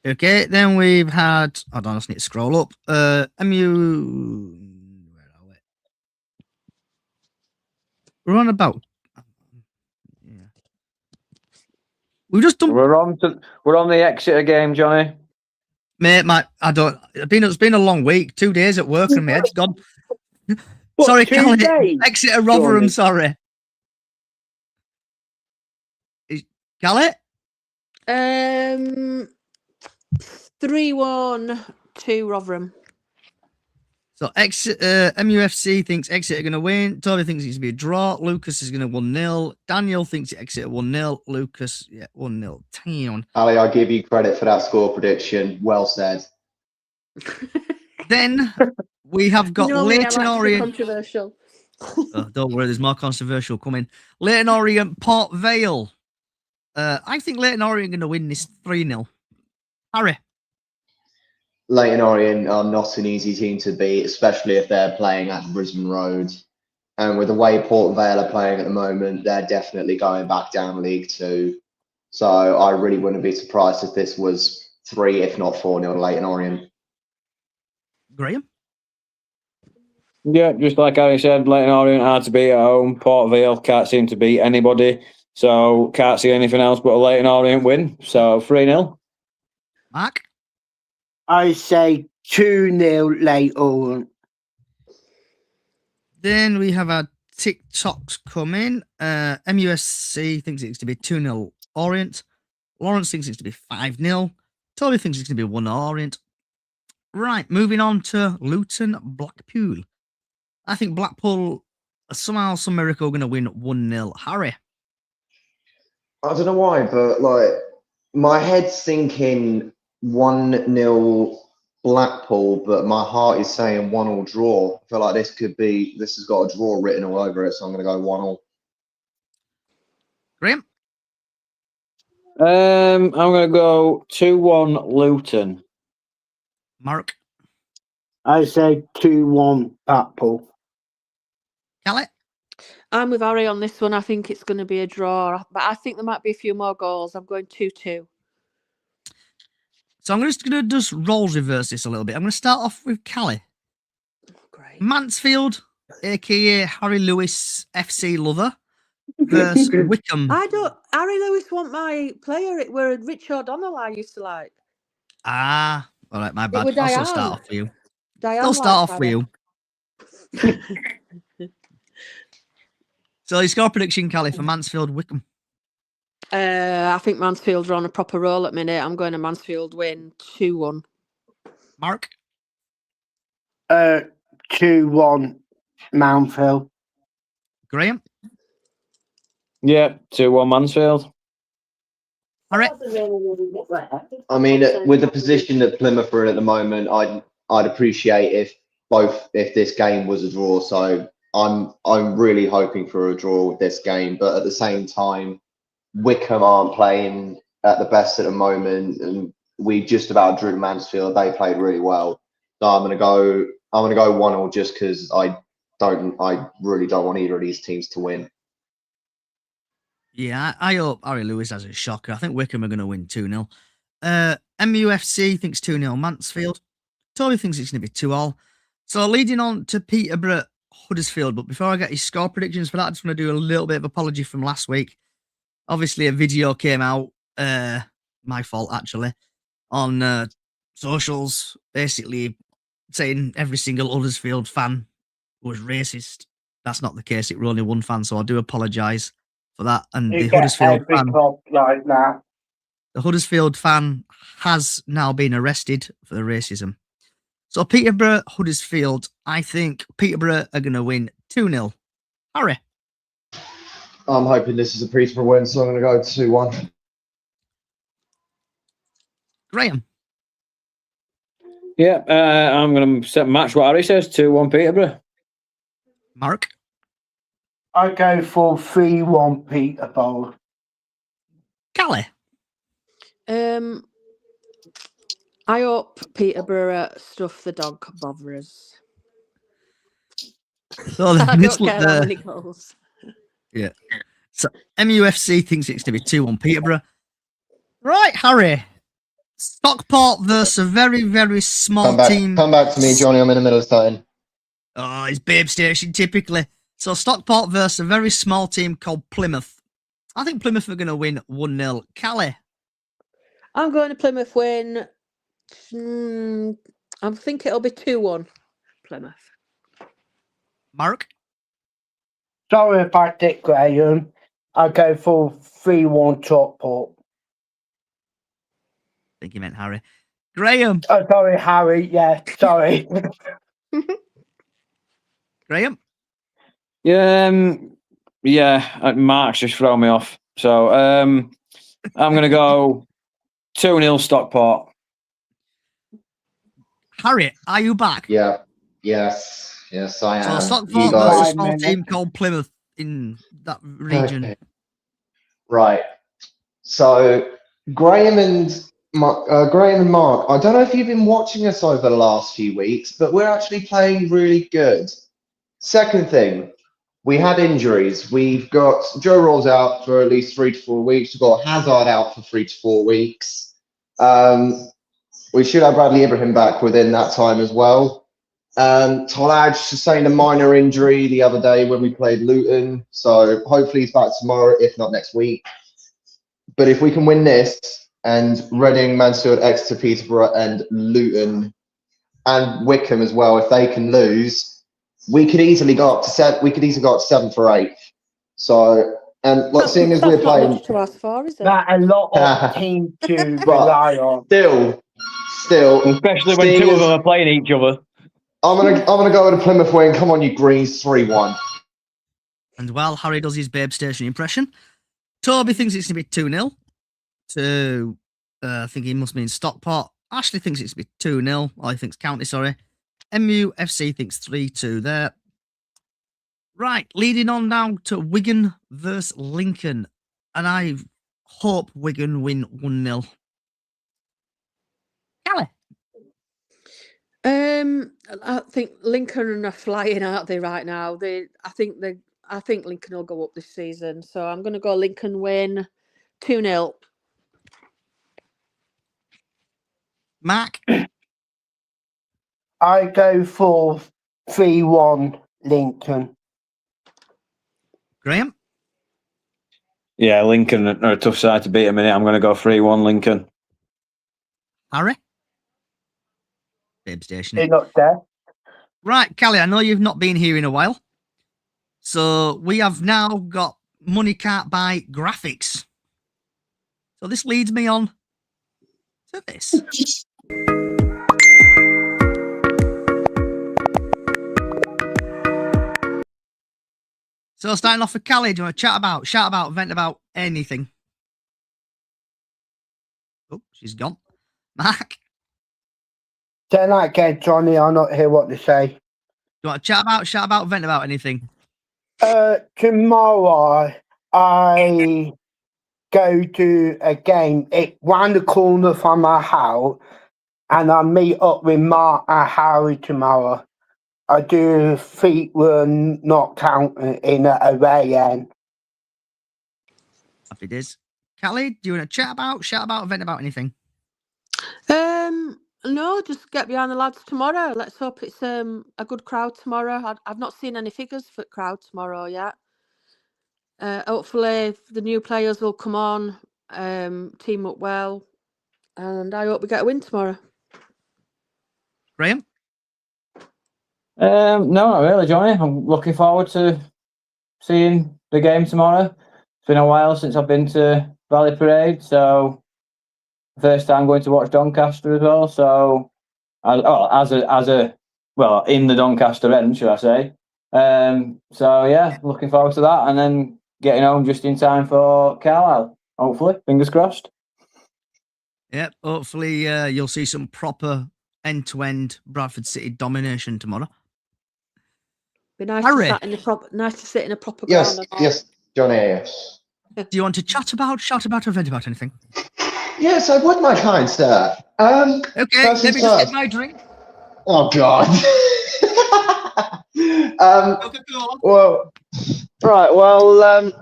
S1: Okay, then we've had. Hold on, I just need to scroll up. MU. Where are we? We're on about. Yeah. We've just done.
S5: We're on the Exeter game, Johnny.
S1: Mate, it's been a long week. 2 days at work and my head's gone. Sorry, Callie. Exeter Rotherham, sorry. Callie?
S6: 3-1 to Rotherham.
S1: So MUFC thinks Exeter are going to win. Toby thinks it's going to be a draw. Lucas is going to 1-0. Daniel thinks Exeter 1-0. Lucas, 1-0. Town.
S3: Ali, I give you credit for that score prediction. Well said.
S1: Then we have got Leyton Orient.
S6: Controversial.
S1: Don't worry, there's more controversial coming. Leyton Orient, Port Vale. I think Leyton Orient are going to win this 3-0. Harry.
S3: Leyton Orient are not an easy team to beat, especially if they're playing at Brisbane Road. And with the way Port Vale are playing at the moment, they're definitely going back down League Two. So I really wouldn't be surprised if this was 3, if not 4-0 to Leyton Orient.
S1: Graham?
S5: Yeah, just like Harry said, Leyton Orient hard to beat at home. Port Vale can't seem to beat anybody. So can't see anything else but a Leyton Orient win. So 3-0.
S1: Mark?
S2: I say 2-0 Leyton Orient.
S1: Then we have our TikToks coming. MUSC thinks it's to be 2-0 Orient. Lawrence thinks it's to be 5-0. Toby thinks it's going to be 1 Orient. Right, moving on to Luton Blackpool. I think Blackpool somehow, some miracle, going to win 1-0. Harry.
S3: I don't know why, but like my head's thinking 1-0 Blackpool, but my heart is saying 1-1 draw. I feel like this has got a draw written all over it, so I'm going to go 1-1.
S1: Graham.
S5: I'm going to go 2-1 Luton.
S1: Mark.
S2: I say 2-1 Blackpool.
S1: Kelly.
S6: I'm with Harry on this one. I think it's going to be a draw, but I think there might be a few more goals. I'm going 2-2.
S1: So I'm just going to just roles reverse this a little bit. I'm going to start off with Kelly.
S6: Great.
S1: Mansfield, aka Harry Lewis FC lover, versus Wickham.
S6: Harry Lewis want my player. It were Rich O'Donnell I used to like.
S1: Ah, all right, my bad.
S6: It
S1: I'll
S6: were
S1: still
S6: Diane.
S1: start off for you.
S6: Diane
S1: Still start
S6: likes
S1: off for
S6: Harry.
S1: you. So your score prediction, Kelly, for Mansfield Wickham.
S6: I think Mansfield are on a proper roll at the minute. I'm going to Mansfield win 2-1.
S1: Mark.
S2: 2-1 Mansfield.
S1: Graham.
S5: Yeah, 2-1 Mansfield.
S1: All right.
S3: I mean, with the position that Plymouth are in at the moment, I'd appreciate if this game was a draw. So I'm really hoping for a draw with this game, but at the same time, Wickham aren't playing at the best at the moment, and we just about drew Mansfield. They played really well, so I'm gonna go 1-1 just because I really don't want either of these teams to win.
S1: Yeah, I hope Harry Lewis has a shocker. I think Wickham are going to win 2-0. MUFC thinks 2-0 Mansfield. Tony thinks it's going to be 2-2. So leading on to Peterborough Huddersfield. But before I get your score predictions for that, I just want to do a little bit of apology from last week. Obviously, a video came out, my fault actually, on socials, basically saying every single Huddersfield fan was racist. That's not the case. It was only one fan, so I do apologise for that. And the Huddersfield fan,
S2: like that.
S1: the Huddersfield fan has now been arrested for the racism. So Peterborough Huddersfield, I think Peterborough are going to win 2-0. Harry.
S3: I'm hoping this is a Peterborough win, so I'm going to go 2-1.
S1: Graham.
S5: Yeah, I'm going to match what Harry says, 2-1 Peterborough.
S1: Mark.
S2: I go for 3-1 Peterborough.
S1: Callie.
S6: I hope Peterborough stuff the dog botherers.
S1: So
S6: I don't care how many goals.
S1: Yeah. So MUFC thinks it's going to be 2-1 Peterborough. Right, Harry. Stockport versus a very, very small team.
S3: Come back to me, Johnny. I'm in the middle of starting.
S1: Oh, it's babe station, typically. So Stockport versus a very small team called Plymouth. I think Plymouth are going to win 1-0. Callie.
S6: I'm going to Plymouth win. I think it'll be 2-1 Plymouth.
S1: Mark.
S2: Sorry about it, Graham. I go for 3-1 Stockport.
S1: I think you meant Harry. Graham.
S2: Oh, sorry, Harry. Yeah, sorry.
S1: Graham.
S5: Yeah, Mark's just thrown me off. So I'm going to go 2-0 Stockport.
S1: Harry, are you back?
S3: Yeah. Yes, I am.
S1: So Stockport versus a small team called Plymouth in that region.
S3: Okay. Right. So Graham and Mark, I don't know if you've been watching us over the last few weeks, but we're actually playing really good. Second thing, we had injuries. We've got Joe Rawls out for at least 3 to 4 weeks. We've got Hazard out for 3 to 4 weeks. We should have Bradley Ibrahim back within that time as well. Tolaj sustained a minor injury the other day when we played Luton, so hopefully he's back tomorrow, if not next week. But if we can win this, and Reading, Mansfield, Exeter, Peterborough, and Luton, and Wickham as well, if they can lose, we could easily go up to 7th or 8th. So, and like, seeing as we're playing,
S6: Not much to ask for, is it?
S2: That a lot of teams to rely on.
S3: still,
S5: Especially when
S3: seeing
S5: two of
S3: as-
S5: them are playing each other.
S3: I'm gonna go with a Plymouth win. Come on, you Greens, 3-1.
S1: And while Harry does his Babe Station impression, Toby thinks it's going to be 2-0 to, I think he must mean Stockport. Ashley thinks it's going to be 2-0. Or he thinks County, sorry. MUFC thinks 3-2 there. Right, leading on now to Wigan versus Lincoln. And I hope Wigan win 1-0. Callie?
S6: I think Lincoln are flying, aren't they, right now? I think Lincoln will go up this season. So I'm going to go Lincoln win 2-0.
S1: Mark?
S2: I go for 3-1 Lincoln.
S1: Graham?
S5: Yeah, Lincoln are a tough side to beat a minute. I'm going to go 3-1 Lincoln.
S1: Harry? Babe Station.
S2: They're not there.
S1: Right, Callie, I know you've not been here in a while. So we have now got Money Can't Buy graphics. So this leads me on to this. So starting off with Callie, do you want to shout about, vent about anything? Oh, she's gone. Mark,
S2: Say that again, Johnny. I not hear what they say.
S1: do you want to shout about, vent about anything?
S2: Tomorrow I go to a game. It's round the corner from my house, and I meet up with Mark and Harry tomorrow. I do feet run, not counting in a away end.
S1: Happy days. Callie, do you want to shout about, vent about anything?
S6: No, just get behind the lads tomorrow. Let's hope it's a good crowd tomorrow. I've not seen any figures for crowd tomorrow yet. Hopefully the new players will come on, team up well, and I hope we get a win tomorrow.
S1: Graham?
S5: No, not really, Johnny. I'm looking forward to seeing the game tomorrow. It's been a while since I've been to Valley Parade, so first time going to watch Doncaster as well. So, in the Doncaster end, should I say? So yeah, looking forward to that, and then getting home just in time for Carlisle. Hopefully, fingers crossed.
S1: Yep, hopefully you'll see some proper end-to-end Bradford City domination tomorrow.
S6: Be nice
S1: Harry?
S6: to sit in a proper
S3: Yes,
S6: ground.
S3: yes, Johnny, yes.
S1: Do you want to shout about, or vent about anything?
S3: Yes, I would, my kind sir.
S1: Okay,
S3: first
S1: let
S3: things
S1: me just
S3: first.
S1: get my drink.
S3: Oh, God.
S1: Coca-Cola.
S3: Well, right. Well,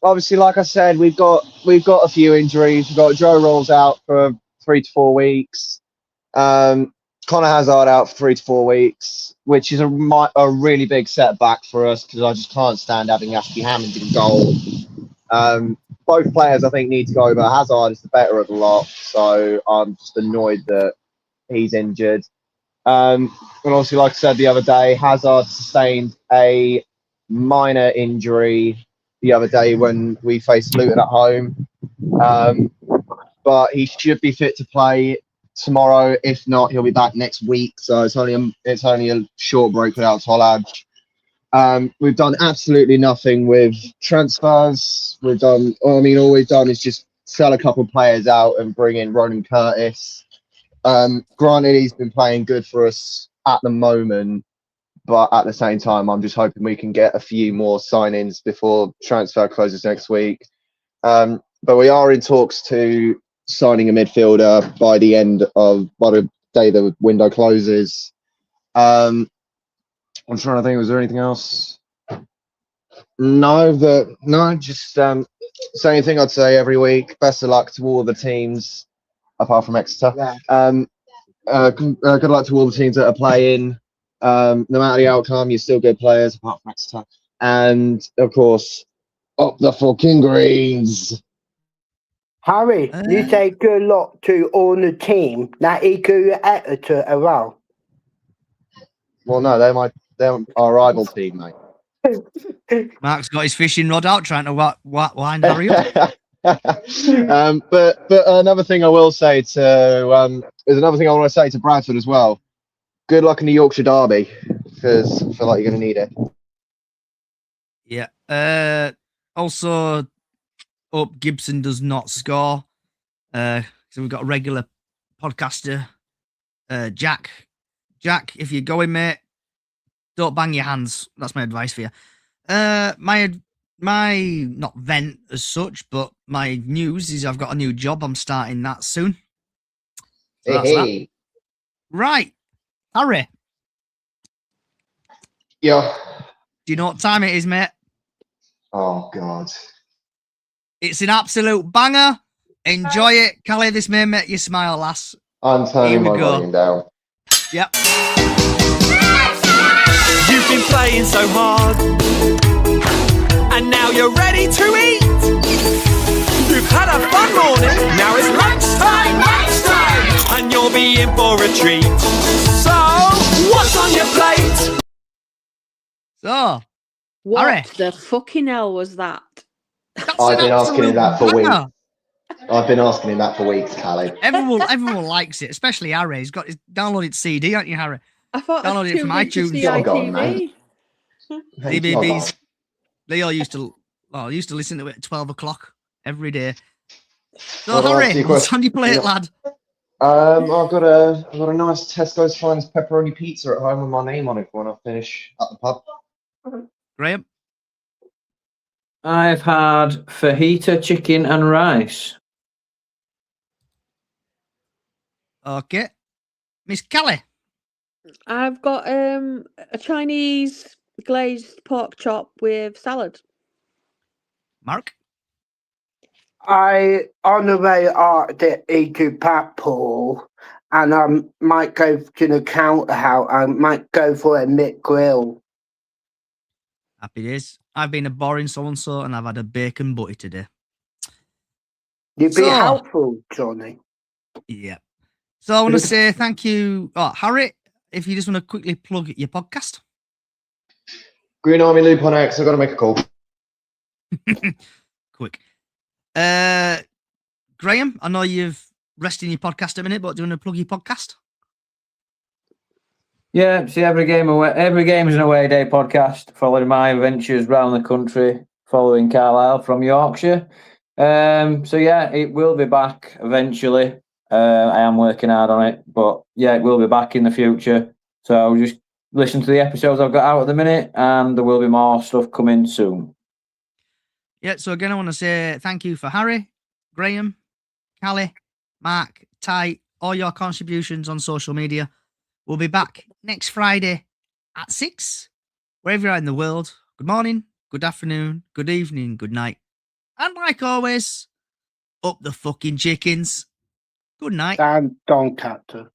S3: obviously, like I said, we've got a few injuries. We've got Joe Rolls out for 3 to 4 weeks. Connor Hazard out for 3 to 4 weeks, which is a really big setback for us because I just can't stand having Ashley Hammond in goal. Both players, I think, need to go, but Hazard is the better of the lot, so I'm just annoyed that he's injured. And obviously, like I said the other day, Hazard sustained a minor injury the other day when we faced Luton at home. But he should be fit to play tomorrow. If not, he'll be back next week. So it's only a short break without Tollage. We've done absolutely nothing with transfers. All we've done is just sell a couple of players out and bring in Ronan Curtis. Granted, he's been playing good for us at the moment, but at the same time, I'm just hoping we can get a few more signings before transfer closes next week. But we are in talks to signing a midfielder by the day the window closes. I'm trying to think, was there anything else? No, just same thing I'd say every week. Best of luck to all the teams, apart from Exeter.
S2: Yeah.
S3: Good luck to all the teams that are playing. No matter the outcome, you're still good players, apart from Exeter. And, of course, up the fucking Greens.
S2: Harry, you say good luck to all the team. That equal Exeter as well.
S3: Well, no, they're our rival team, mate.
S1: Mark's got his fishing rod out trying to wind Harry up.
S3: But another thing I will say to there's another thing I want to say to Bradford as well. Good luck in the Yorkshire Derby because I feel like you're going to need it.
S1: Yeah. Also, hope Gibson does not score. So we've got a regular podcaster, Jack. Jack, if you're going, mate, don't bang your hands. That's my advice for you. My not vent as such, but my news is I've got a new job. I'm starting that soon. So that's that. Right, Harry.
S3: Yeah.
S1: Do you know what time it is, mate?
S3: Oh God.
S1: It's an absolute banger. Enjoy it, Callie. This may make you smile, lass.
S3: I'm turning my volume down.
S1: Yep.
S8: You've been playing so hard, and now you're ready to eat. You've had a fun morning, now it's lunchtime, and you'll be in for a treat. So, what's on your plate?
S1: So,
S6: What
S1: Harry.
S6: the fucking hell was that?
S3: I've been asking him that for weeks.
S1: banger.
S3: I've been asking him that for weeks, Callie.
S1: Everyone likes it, especially Harry. He's got his downloaded CD, aren't you, Harry?
S6: I thought
S1: Download it from iTunes.
S3: Oh, God, mate.
S1: DBBs. They all used to listen to it at 12 o'clock every day. So,
S3: Well,
S1: Harry, what's on your plate, lad?
S3: I've got a nice Tesco's Finest pepperoni pizza at home with my name on it when I finish at the pub.
S1: Graham?
S5: I've had fajita chicken and rice.
S1: Okay. Miss Callie?
S6: I've got a Chinese glazed pork chop with salad.
S1: Mark?
S2: I on the way out to eat to Blackpool, and I might go to the counter house. I might go for a McGrill.
S1: Happy days. I've been a boring so-and-so, and I've had a bacon butty today.
S2: You'd be helpful, Johnny.
S1: Yeah. So I want to say thank you. Oh, Harry, if you just want to quickly plug your podcast.
S3: Green Army Loop on X, I've got to make a call.
S1: Quick. Graham, I know you've resting your podcast a minute, but do you want to plug your podcast?
S5: Yeah, see, every game is an away day podcast, following my adventures around the country, following Carlisle from Yorkshire. So yeah, it will be back eventually. I am working hard on it, but yeah, it will be back in the future. So just listen to the episodes I've got out at the minute, and there will be more stuff coming soon.
S1: Yeah, so again, I want to say thank you for Harry, Graham, Callie, Mark, Ty, all your contributions on social media. We'll be back next Friday at 6, wherever you are in the world. Good morning, good afternoon, good evening, good night. And like always, up the fucking chickens. Good night.
S2: And Doncaster.